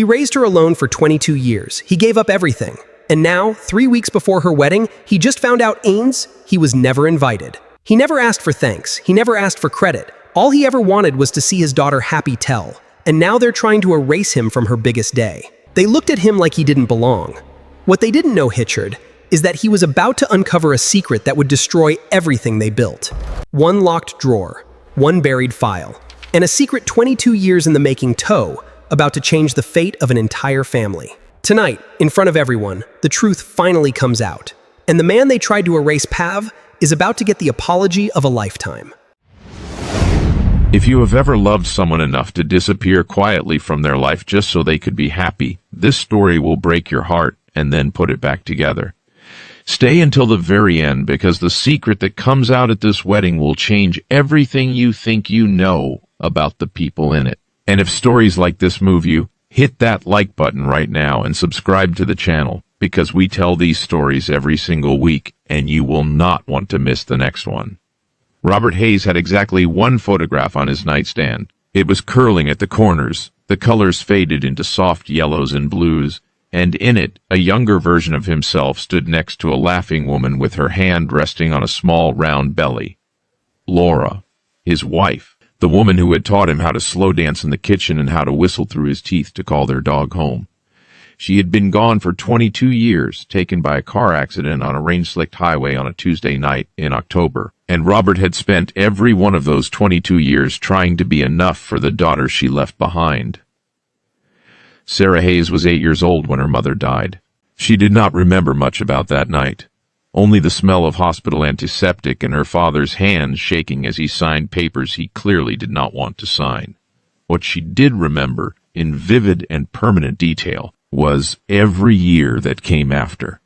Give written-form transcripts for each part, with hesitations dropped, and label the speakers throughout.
Speaker 1: He raised her alone for 22 years. He gave up everything. And now, 3 weeks before her wedding, he just found out he was never invited. He never asked for thanks. He never asked for credit. All he ever wanted was to see his daughter happy tell. And now they're trying to erase him from her biggest day. They looked at him like he didn't belong. What they didn't know, Hitchard, is that he was about to uncover a secret that would destroy everything they built. One locked drawer, one buried file, and a secret 22 years in the making about to change the fate of an entire family. Tonight, in front of everyone, the truth finally comes out. And the man they tried to erase, Pav, is about to get the apology of a lifetime.
Speaker 2: If you have ever loved someone enough to disappear quietly from their life just so they could be happy, this story will break your heart and then put it back together. Stay until the very end, because the secret that comes out at this wedding will change everything you think you know about the people in it. And if stories like this move you, hit that like button right now and subscribe to the channel, because we tell these stories every single week and you will not want to miss the next one. Robert Hayes had exactly one photograph on his nightstand. It was curling at the corners, the colors faded into soft yellows and blues, and in it, a younger version of himself stood next to a laughing woman with her hand resting on a small round belly. Laura, his wife, the woman who had taught him how to slow dance in the kitchen and how to whistle through his teeth to call their dog home. She had been gone for 22 years, taken by a car accident on a rain-slicked highway on a Tuesday night in October, and Robert had spent every one of those 22 years trying to be enough for the daughter she left behind. Sarah Hayes was 8 years old when her mother died. She did not remember much about that night, only the smell of hospital antiseptic and her father's hands shaking as he signed papers he clearly did not want to sign. What she did remember, in vivid and permanent detail, was every year that came after.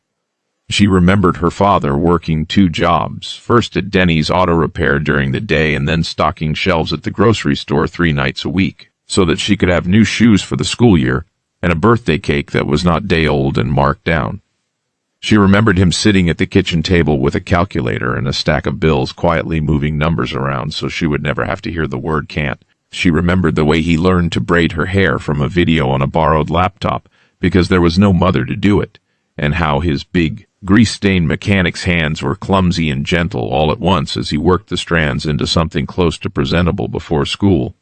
Speaker 2: She remembered her father working 2 jobs, first at Denny's auto repair during the day and then stocking shelves at the grocery store 3 nights a week, so that she could have new shoes for the school year and a birthday cake that was not day old and marked down. She remembered him sitting at the kitchen table with a calculator and a stack of bills, quietly moving numbers around so she would never have to hear the word can't. She remembered the way he learned to braid her hair from a video on a borrowed laptop, because there was no mother to do it, and how his big, grease-stained mechanic's hands were clumsy and gentle all at once as he worked the strands into something close to presentable before school.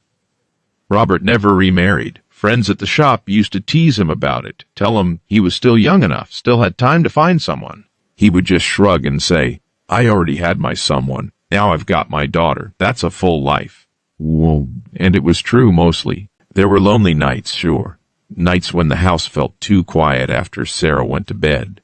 Speaker 2: Robert never remarried. Friends at the shop used to tease him about it, tell him he was still young enough, still had time to find someone. He would just shrug and say, "I already had my someone. Now I've got my daughter. That's a full life." Well, and it was true mostly. There were lonely nights, sure. Nights when the house felt too quiet after Sarah went to bed.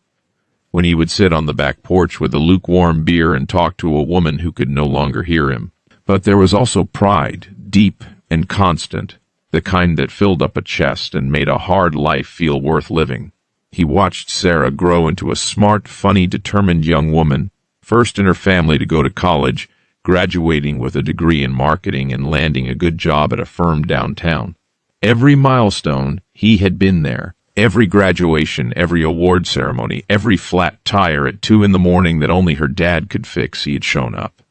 Speaker 2: When he would sit on the back porch with a lukewarm beer and talk to a woman who could no longer hear him. But there was also pride, deep and constant, the kind that filled up a chest and made a hard life feel worth living. He watched Sarah grow into a smart, funny, determined young woman, first in her family to go to college, graduating with a degree in marketing and landing a good job at a firm downtown. Every milestone, he had been there. Every graduation, every award ceremony, every flat tire at 2 in the morning that only her dad could fix, he had shown up.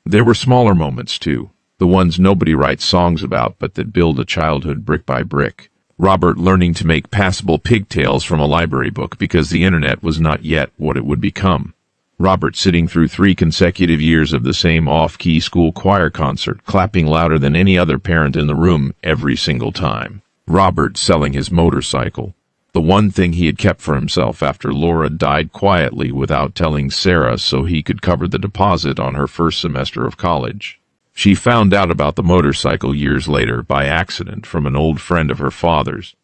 Speaker 2: There were smaller moments, too, the ones nobody writes songs about but that build a childhood brick by brick. Robert learning to make passable pigtails from a library book because the internet was not yet what it would become. Robert sitting through 3 consecutive years of the same off-key school choir concert, clapping louder than any other parent in the room every single time. Robert selling his motorcycle, the one thing he had kept for himself after Laura died quietly without telling Sarah so he could cover the deposit on her first semester of college. She found out about the motorcycle years later by accident from an old friend of her father's,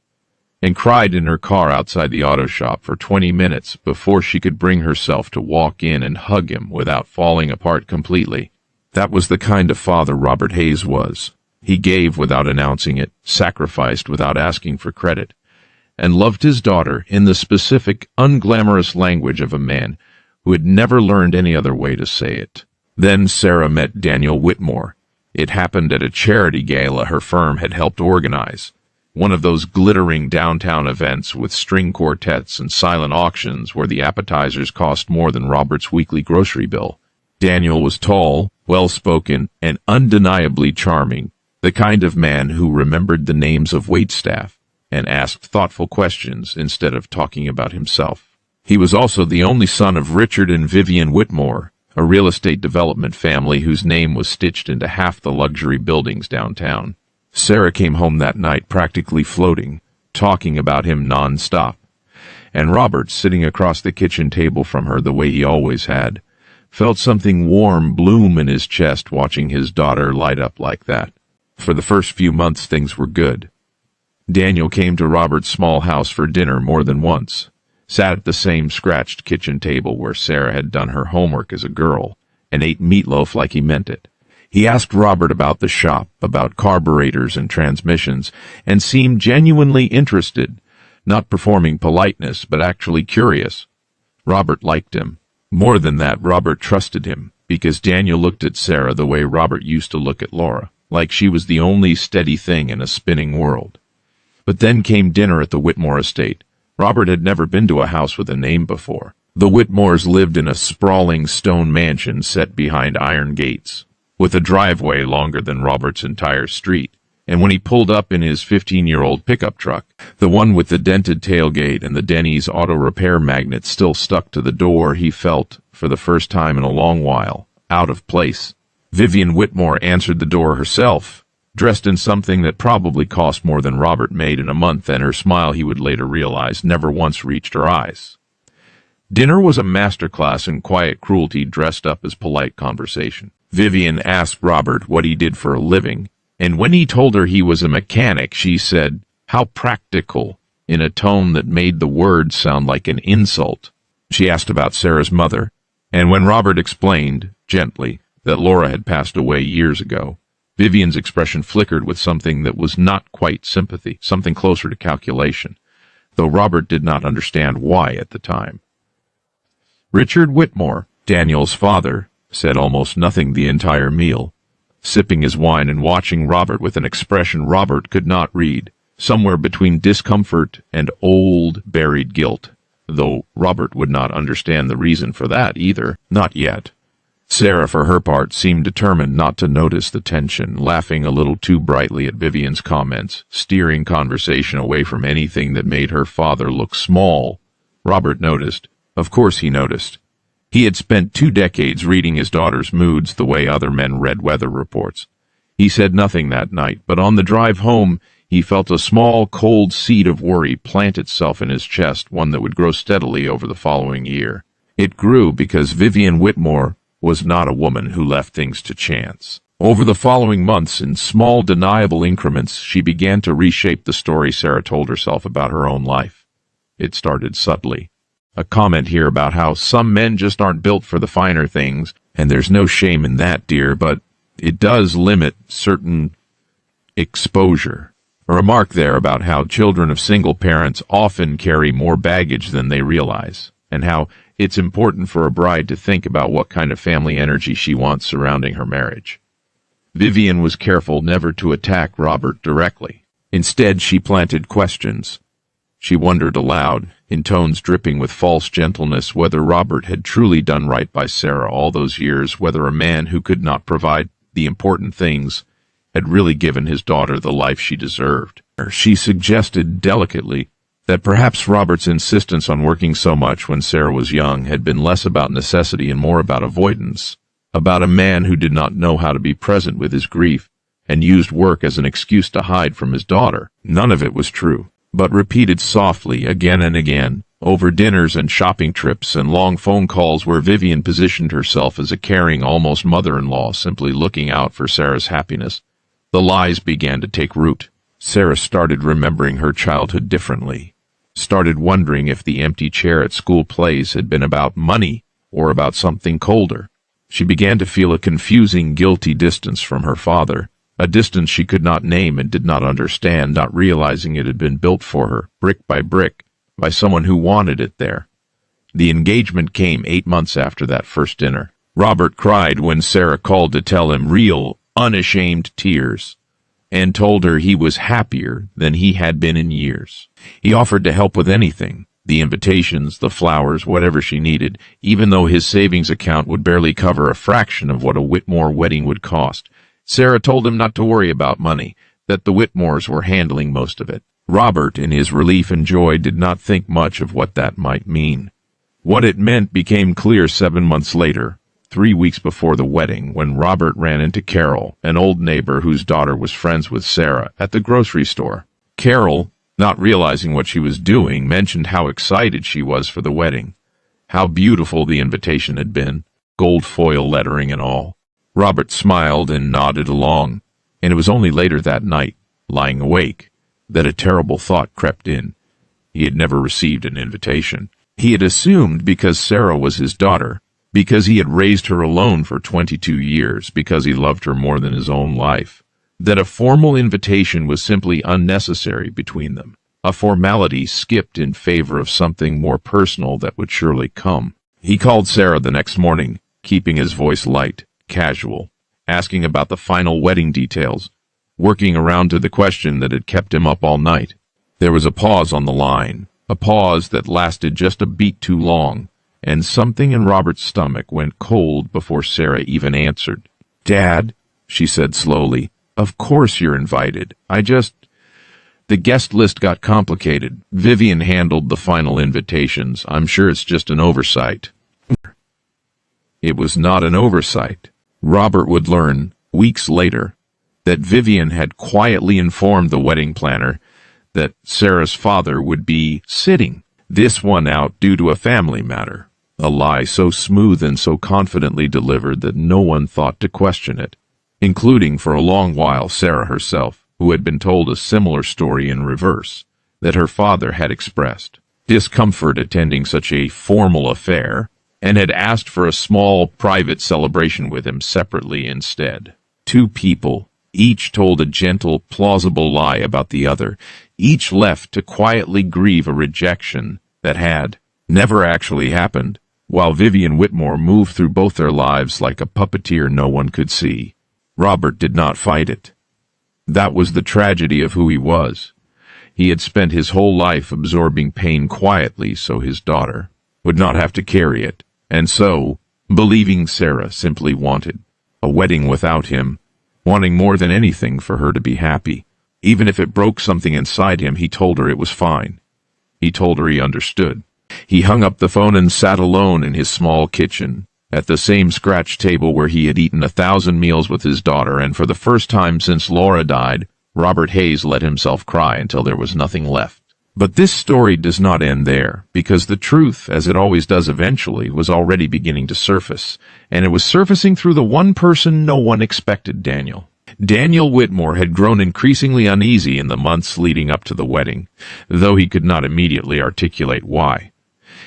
Speaker 2: and cried in her car outside the auto shop for 20 minutes before she could bring herself to walk in and hug him without falling apart completely. That was the kind of father Robert Hayes was. He gave without announcing it, sacrificed without asking for credit, and loved his daughter in the specific, unglamorous language of a man who had never learned any other way to say it. Then Sarah met Daniel Whitmore. It happened at a charity gala her firm had helped organize. One of those glittering downtown events with string quartets and silent auctions where the appetizers cost more than Robert's weekly grocery bill. Daniel was tall, well-spoken, and undeniably charming, the kind of man who remembered the names of waitstaff, and asked thoughtful questions instead of talking about himself. He was also the only son of Richard and Vivian Whitmore, a real estate development family whose name was stitched into half the luxury buildings downtown. Sarah came home that night practically floating, talking about him non-stop. And Robert, sitting across the kitchen table from her the way he always had, felt something warm bloom in his chest watching his daughter light up like that. For the first few months things were good. Daniel came to Robert's small house for dinner more than once, sat at the same scratched kitchen table where Sarah had done her homework as a girl, and ate meatloaf like he meant it. He asked Robert about the shop, about carburetors and transmissions, and seemed genuinely interested, not performing politeness, but actually curious. Robert liked him. More than that, Robert trusted him, because Daniel looked at Sarah the way Robert used to look at Laura, like she was the only steady thing in a spinning world. But then came dinner at the Whitmore estate. Robert had never been to a house with a name before. The Whitmores lived in a sprawling stone mansion set behind iron gates, with a driveway longer than Robert's entire street. And when he pulled up in his 15-year-old pickup truck, the one with the dented tailgate and the Denny's auto repair magnet still stuck to the door, he felt, for the first time in a long while, out of place. Vivian Whitmore answered the door herself, dressed in something that probably cost more than Robert made in a month, and her smile, he would later realize, never once reached her eyes. Dinner was a masterclass in quiet cruelty dressed up as polite conversation. Vivian asked Robert what he did for a living, and when he told her he was a mechanic, she said, "How practical," in a tone that made the word sound like an insult. She asked about Sarah's mother, and when Robert explained, gently, that Laura had passed away years ago, Vivian's expression flickered with something that was not quite sympathy, something closer to calculation, though Robert did not understand why at the time. Richard Whitmore, Daniel's father, said almost nothing the entire meal, sipping his wine and watching Robert with an expression Robert could not read, somewhere between discomfort and old, buried guilt, though Robert would not understand the reason for that either, not yet. Sarah, for her part, seemed determined not to notice the tension, laughing a little too brightly at Vivian's comments, steering conversation away from anything that made her father look small. Robert noticed. Of course he noticed. He had spent 2 decades reading his daughter's moods the way other men read weather reports. He said nothing that night, but on the drive home he felt a small, cold seed of worry plant itself in his chest, one that would grow steadily over the following year. It grew because Vivian Whitmore was not a woman who left things to chance. Over the following months, in small, deniable increments, she began to reshape the story Sarah told herself about her own life. It started subtly. A comment here about how some men just aren't built for the finer things, and there's no shame in that, dear, but it does limit certain exposure. A remark there about how children of single parents often carry more baggage than they realize, and how it's important for a bride to think about what kind of family energy she wants surrounding her marriage. Vivian was careful never to attack Robert directly. Instead, she planted questions. She wondered aloud, in tones dripping with false gentleness, whether Robert had truly done right by Sarah all those years, whether a man who could not provide the important things had really given his daughter the life she deserved. She suggested delicately that perhaps Robert's insistence on working so much when Sarah was young had been less about necessity and more about avoidance, about a man who did not know how to be present with his grief and used work as an excuse to hide from his daughter. None of it was true, but repeated softly again and again, over dinners and shopping trips and long phone calls where Vivian positioned herself as a caring, almost mother-in-law, simply looking out for Sarah's happiness. The lies began to take root. Sarah started remembering her childhood differently, started wondering if the empty chair at school plays had been about money or about something colder. She began to feel a confusing, guilty distance from her father, a distance she could not name and did not understand, not realizing it had been built for her, brick by brick, by someone who wanted it there. The engagement came 8 months after that first dinner. Robert cried when Sarah called to tell him, real, unashamed tears, and told her he was happier than he had been in years. He offered to help with anything, the invitations, the flowers, whatever she needed, even though his savings account would barely cover a fraction of what a Whitmore wedding would cost. Sarah told him not to worry about money, that the Whitmores were handling most of it. Robert, in his relief and joy, did not think much of what that might mean. What it meant became clear 7 months later, 3 weeks before the wedding, when Robert ran into Carol, an old neighbor whose daughter was friends with Sarah, at the grocery store. Carol, not realizing what she was doing, mentioned how excited she was for the wedding, how beautiful the invitation had been, gold foil lettering and all. Robert smiled and nodded along, and it was only later that night, lying awake, that a terrible thought crept in. He had never received an invitation. He had assumed because Sarah was his daughter, because he had raised her alone for 22 years, because he loved her more than his own life, that a formal invitation was simply unnecessary between them, a formality skipped in favor of something more personal that would surely come. He called Sarah the next morning, keeping his voice light, casual, asking about the final wedding details, working around to the question that had kept him up all night. There was a pause on the line, a pause that lasted just a beat too long, and something in Robert's stomach went cold before Sarah even answered. "Dad," she said slowly, "of course you're invited. The guest list got complicated. Vivian handled the final invitations. I'm sure it's just an oversight." It was not an oversight. Robert would learn, weeks later, that Vivian had quietly informed the wedding planner that Sarah's father would be sitting this one out due to a family matter, a lie so smooth and so confidently delivered that no one thought to question it, including for a long while Sarah herself, who had been told a similar story in reverse, that her father had expressed discomfort attending such a formal affair and had asked for a small private celebration with him separately instead. Two people, each told a gentle, plausible lie about the other, each left to quietly grieve a rejection that had never actually happened, while Vivian Whitmore moved through both their lives like a puppeteer no one could see. Robert did not fight it. That was the tragedy of who he was. He had spent his whole life absorbing pain quietly so his daughter would not have to carry it, and so, believing Sarah simply wanted a wedding without him, wanting more than anything for her to be happy. Even if it broke something inside him, he told her it was fine. He told her he understood. He hung up the phone and sat alone in his small kitchen, at the same scratch table where he had eaten 1,000 meals with his daughter, and for the first time since Laura died, Robert Hayes let himself cry until there was nothing left. But this story does not end there, because the truth, as it always does eventually, was already beginning to surface, and it was surfacing through the one person no one expected, Daniel. Daniel Whitmore had grown increasingly uneasy in the months leading up to the wedding, though he could not immediately articulate why.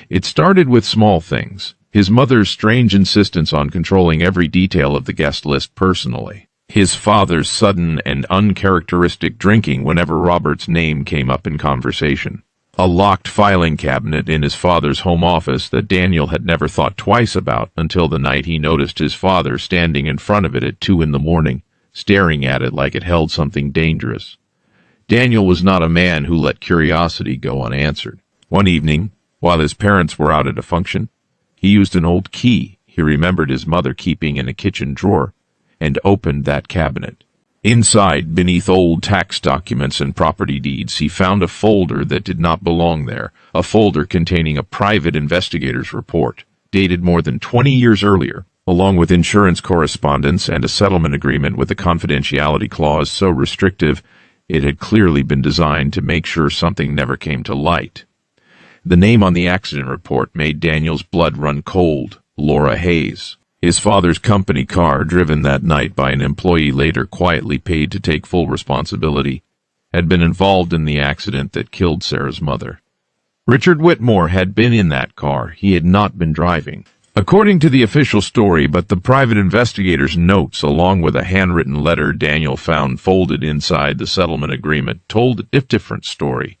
Speaker 2: It started with small things, his mother's strange insistence on controlling every detail of the guest list personally, his father's sudden and uncharacteristic drinking whenever Robert's name came up in conversation, a locked filing cabinet in his father's home office that Daniel had never thought twice about until the night he noticed his father standing in front of it at 2 a.m, staring at it like it held something dangerous. Daniel was not a man who let curiosity go unanswered. One evening, while his parents were out at a function, he used an old key he remembered his mother keeping in a kitchen drawer, and opened that cabinet. Inside, beneath old tax documents and property deeds, he found a folder that did not belong there, a folder containing a private investigator's report, dated more than 20 years earlier, along with insurance correspondence and a settlement agreement with a confidentiality clause so restrictive it had clearly been designed to make sure something never came to light. The name on the accident report made Daniel's blood run cold, Laura Hayes. His father's company car, driven that night by an employee later quietly paid to take full responsibility, had been involved in the accident that killed Sarah's mother. Richard Whitmore had been in that car. He had not been driving. According to the official story, but the private investigator's notes, along with a handwritten letter Daniel found folded inside the settlement agreement, told a different story.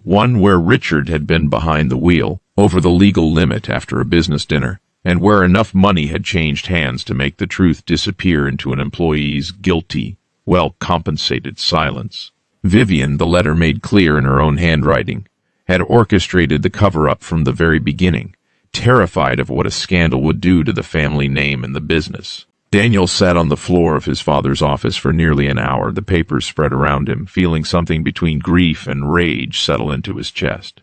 Speaker 2: One where Richard had been behind the wheel, over the legal limit after a business dinner, and where enough money had changed hands to make the truth disappear into an employee's guilty, well-compensated silence. Vivian, the letter made clear in her own handwriting, had orchestrated the cover-up from the very beginning, terrified of what a scandal would do to the family name and the business. Daniel sat on the floor of his father's office for nearly an hour, the papers spread around him, feeling something between grief and rage settle into his chest.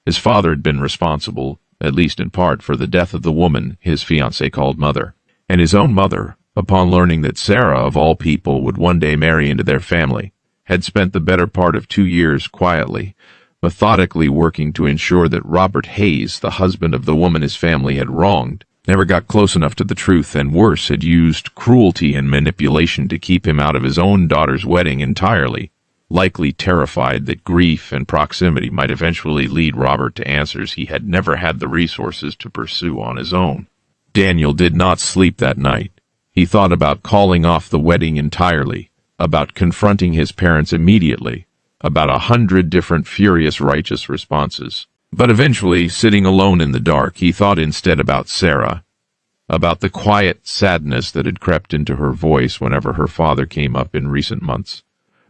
Speaker 2: His father had been responsible, at least in part, for the death of the woman his fiancé called mother. And his own mother, upon learning that Sarah, of all people, would one day marry into their family, had spent the better part of 2 years quietly, methodically working to ensure that Robert Hayes, the husband of the woman his family had wronged, never got close enough to the truth, and worse, had used cruelty and manipulation to keep him out of his own daughter's wedding entirely, likely terrified that grief and proximity might eventually lead Robert to answers he had never had the resources to pursue on his own. Daniel did not sleep that night. He thought about calling off the wedding entirely, about confronting his parents immediately, about 100 different furious righteous responses. But eventually, sitting alone in the dark, he thought instead about Sarah, about the quiet sadness that had crept into her voice whenever her father came up in recent months,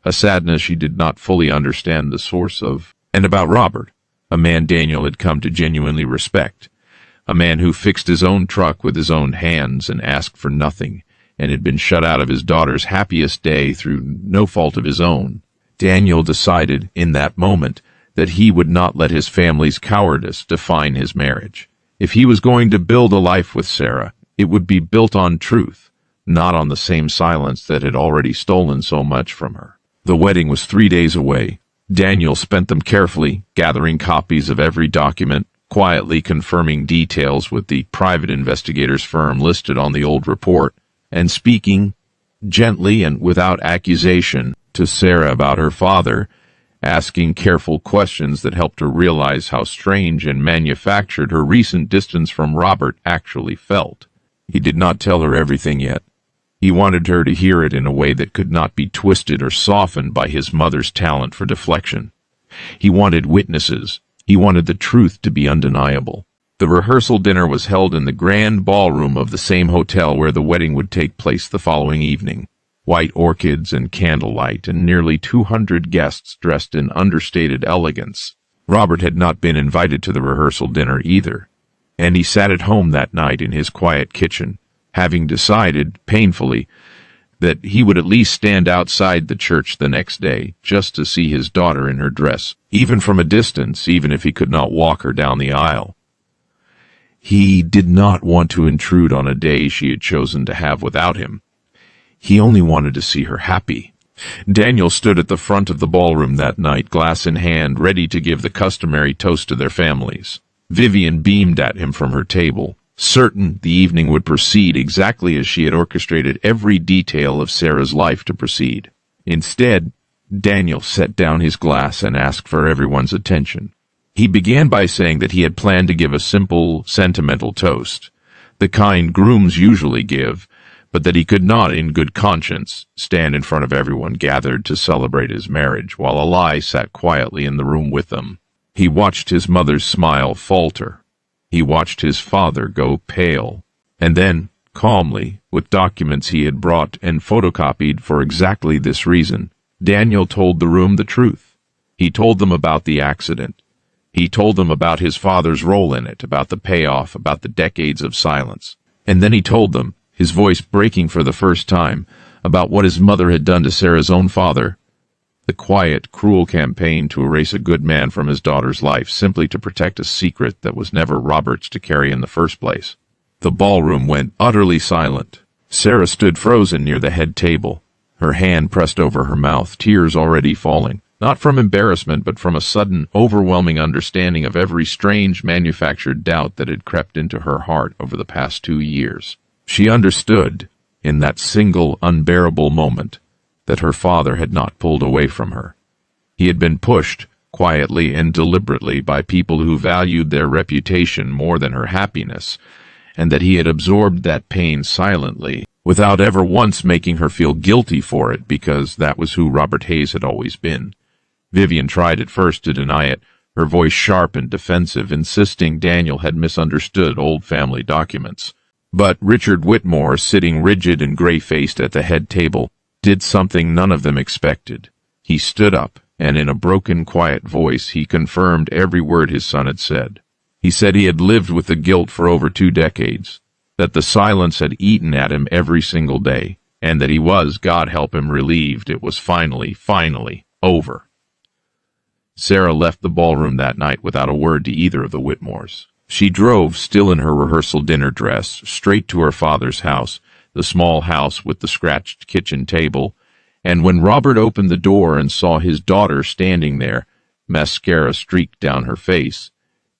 Speaker 2: a sadness she did not fully understand the source of, and about Robert, a man Daniel had come to genuinely respect, a man who fixed his own truck with his own hands and asked for nothing, and had been shut out of his daughter's happiest day through no fault of his own. Daniel decided in that moment that he would not let his family's cowardice define his marriage. If he was going to build a life with Sarah, it would be built on truth, not on the same silence that had already stolen so much from her. The wedding was 3 days away. Daniel spent them carefully, gathering copies of every document, quietly confirming details with the private investigator's firm listed on the old report, and speaking, gently and without accusation, to Sarah about her father, asking careful questions that helped her realize how strange and manufactured her recent distance from Robert actually felt. He did not tell her everything yet. He wanted her to hear it in a way that could not be twisted or softened by his mother's talent for deflection. He wanted witnesses. He wanted the truth to be undeniable. The rehearsal dinner was held in the grand ballroom of the same hotel where the wedding would take place the following evening. White orchids and candlelight, and nearly 200 guests dressed in understated elegance. Robert had not been invited to the rehearsal dinner either, and he sat at home that night in his quiet kitchen, having decided, painfully, that he would at least stand outside the church the next day just to see his daughter in her dress, even from a distance, even if he could not walk her down the aisle. He did not want to intrude on a day she had chosen to have without him. He only wanted to see her happy. Daniel stood at the front of the ballroom that night, glass in hand, ready to give the customary toast to their families. Vivian beamed at him from her table, certain the evening would proceed exactly as she had orchestrated every detail of Sarah's life to proceed. Instead, Daniel set down his glass and asked for everyone's attention. He began by saying that he had planned to give a simple, sentimental toast, the kind grooms usually give, but that he could not, in good conscience, stand in front of everyone gathered to celebrate his marriage, while Eli sat quietly in the room with them. He watched his mother's smile falter. He watched his father go pale. And then, calmly, with documents he had brought and photocopied for exactly this reason, Daniel told the room the truth. He told them about the accident. He told them about his father's role in it, about the payoff, about the decades of silence. And then he told them, his voice breaking for the first time, about what his mother had done to Sarah's own father, the quiet, cruel campaign to erase a good man from his daughter's life simply to protect a secret that was never Robert's to carry in the first place. The ballroom went utterly silent. Sarah stood frozen near the head table, her hand pressed over her mouth, tears already falling, not from embarrassment but from a sudden, overwhelming understanding of every strange, manufactured doubt that had crept into her heart over the past 2 years. She understood, in that single, unbearable moment, that her father had not pulled away from her. He had been pushed, quietly and deliberately, by people who valued their reputation more than her happiness, and that he had absorbed that pain silently, without ever once making her feel guilty for it, because that was who Robert Hayes had always been. Vivian tried at first to deny it, her voice sharp and defensive, insisting Daniel had misunderstood old family documents. But Richard Whitmore, sitting rigid and gray-faced at the head table, did something none of them expected. He stood up, and in a broken, quiet voice he confirmed every word his son had said. He said he had lived with the guilt for over 2 decades, that the silence had eaten at him every single day, and that he was, God help him, relieved it was finally over. Sarah left the ballroom that night without a word to either of the Whitmores. She drove, still in her rehearsal dinner dress, straight to her father's house, the small house with the scratched kitchen table, and when Robert opened the door and saw his daughter standing there, mascara streaked down her face,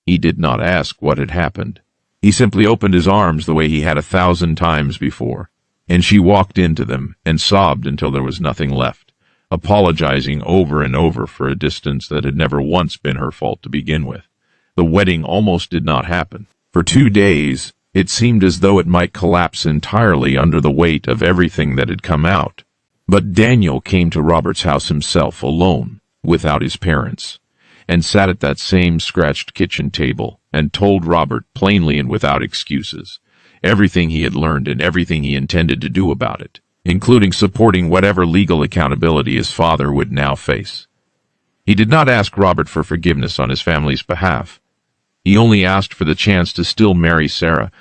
Speaker 2: he did not ask what had happened. He simply opened his arms the way he had 1,000 times before, and she walked into them and sobbed until there was nothing left, apologizing over and over for a distance that had never once been her fault to begin with. The wedding almost did not happen. For 2 days, it seemed as though it might collapse entirely under the weight of everything that had come out. But Daniel came to Robert's house himself, alone, without his parents, and sat at that same scratched kitchen table and told Robert plainly and without excuses everything he had learned and everything he intended to do about it, including supporting whatever legal accountability his father would now face. He did not ask Robert for forgiveness on his family's behalf. He only asked for the chance to still marry Sarah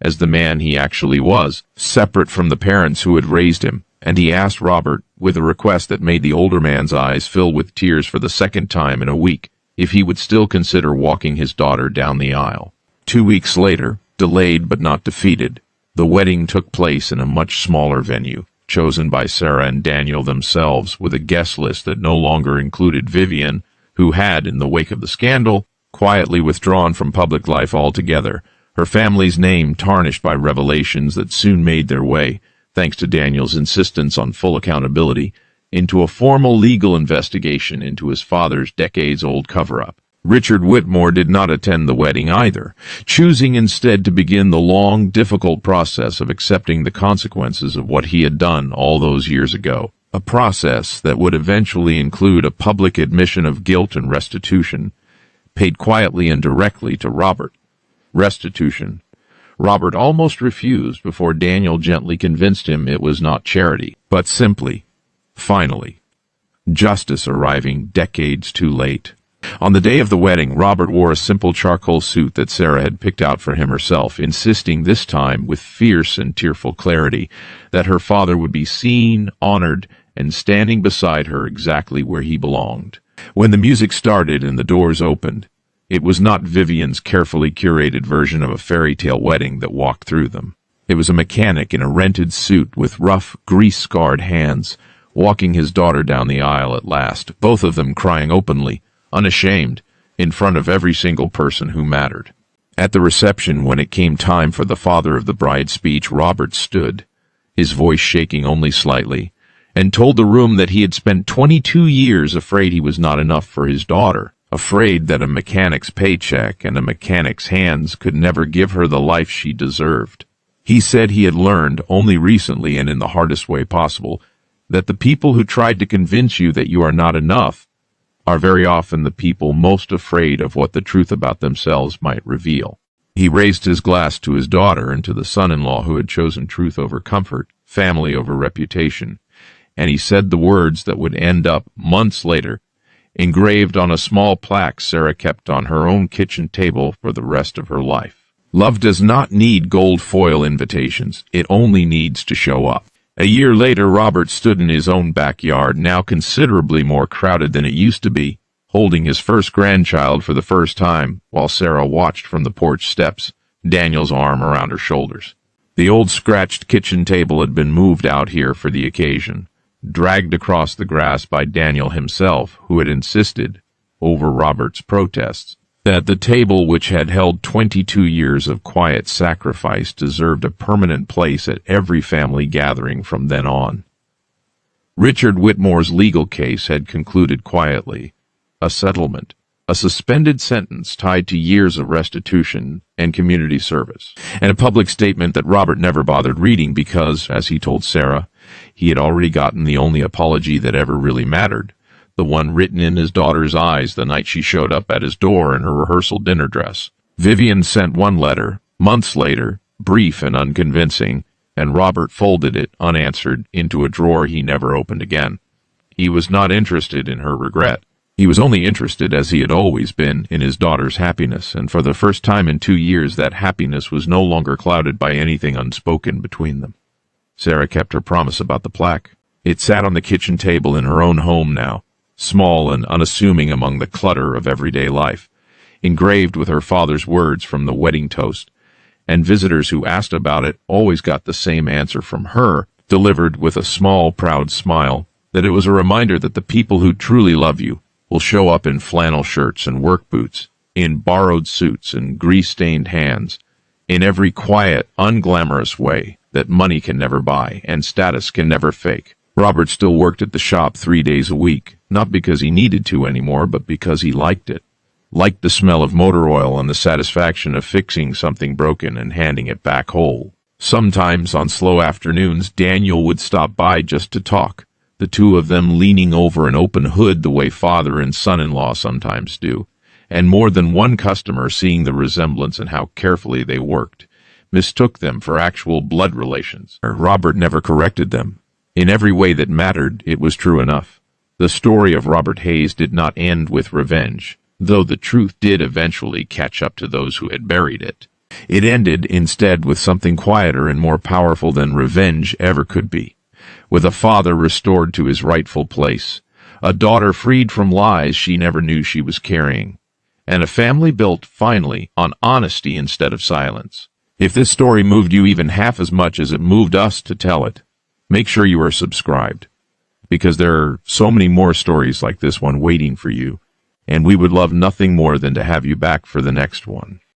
Speaker 2: as the man he actually was, separate from the parents who had raised him, and he asked Robert, with a request that made the older man's eyes fill with tears for the second time in a week, if he would still consider walking his daughter down the aisle. 2 weeks later, delayed but not defeated, the wedding took place in a much smaller venue, chosen by Sarah and Daniel themselves, with a guest list that no longer included Vivian, who had, in the wake of the scandal, quietly withdrawn from public life altogether, her family's name tarnished by revelations that soon made their way, thanks to Daniel's insistence on full accountability, into a formal legal investigation into his father's decades-old cover-up. Richard Whitmore did not attend the wedding either, choosing instead to begin the long, difficult process of accepting the consequences of what he had done all those years ago, a process that would eventually include a public admission of guilt and restitution, paid quietly and directly to Robert. Restitution. Robert almost refused before Daniel gently convinced him it was not charity, but simply, finally, justice arriving decades too late. On the day of the wedding, Robert wore a simple charcoal suit that Sarah had picked out for him herself, insisting this time, with fierce and tearful clarity, that her father would be seen, honored, and standing beside her exactly where he belonged. When the music started and the doors opened, it was not Vivian's carefully curated version of a fairy tale wedding that walked through them. It was a mechanic in a rented suit with rough, grease-scarred hands, walking his daughter down the aisle at last, both of them crying openly, unashamed, in front of every single person who mattered. At the reception, when it came time for the father of the bride's speech, Robert stood, his voice shaking only slightly, and told the room that he had spent 22 years afraid he was not enough for his daughter, afraid that a mechanic's paycheck and a mechanic's hands could never give her the life she deserved. He said he had learned, only recently and in the hardest way possible, that the people who tried to convince you that you are not enough are very often the people most afraid of what the truth about themselves might reveal. He raised his glass to his daughter and to the son-in-law who had chosen truth over comfort, family over reputation, and he said the words that would end up, months later, engraved on a small plaque Sarah kept on her own kitchen table for the rest of her life. Love does not need gold foil invitations. It only needs to show up. A year later, Robert stood in his own backyard, now considerably more crowded than it used to be, holding his first grandchild for the first time, while Sarah watched from the porch steps, Daniel's arm around her shoulders. The old scratched kitchen table had been moved out here for the occasion, dragged across the grass by Daniel himself, who had insisted, over Robert's protests, that the table which had held 22 years of quiet sacrifice deserved a permanent place at every family gathering from then on. Richard Whitmore's legal case had concluded quietly. A settlement, a suspended sentence tied to years of restitution and community service, and a public statement that Robert never bothered reading because, as he told Sarah, he had already gotten the only apology that ever really mattered, the one written in his daughter's eyes the night she showed up at his door in her rehearsal dinner dress. Vivian sent one letter, months later, brief and unconvincing, and Robert folded it, unanswered, into a drawer he never opened again. He was not interested in her regret. He was only interested, as he had always been, in his daughter's happiness, and for the first time in 2 years that happiness was no longer clouded by anything unspoken between them. Sarah kept her promise about the plaque. It sat on the kitchen table in her own home now, small and unassuming among the clutter of everyday life, engraved with her father's words from the wedding toast, and visitors who asked about it always got the same answer from her, delivered with a small, proud smile, that it was a reminder that the people who truly love you will show up in flannel shirts and work boots, in borrowed suits and grease-stained hands, in every quiet, unglamorous way that money can never buy and status can never fake. Robert still worked at the shop 3 days a week, not because he needed to anymore, but because he liked it. Liked the smell of motor oil and the satisfaction of fixing something broken and handing it back whole. Sometimes, on slow afternoons, Daniel would stop by just to talk, the two of them leaning over an open hood the way father and son-in-law sometimes do, and more than one customer, seeing the resemblance and how carefully they worked, mistook them for actual blood relations. Robert never corrected them. In every way that mattered, it was true enough. The story of Robert Hayes did not end with revenge, though the truth did eventually catch up to those who had buried it. It ended, instead, with something quieter and more powerful than revenge ever could be. With a father restored to his rightful place, a daughter freed from lies she never knew she was carrying, and a family built, finally, on honesty instead of silence. If this story moved you even half as much as it moved us to tell it, make sure you are subscribed, because there are so many more stories like this one waiting for you, and we would love nothing more than to have you back for the next one.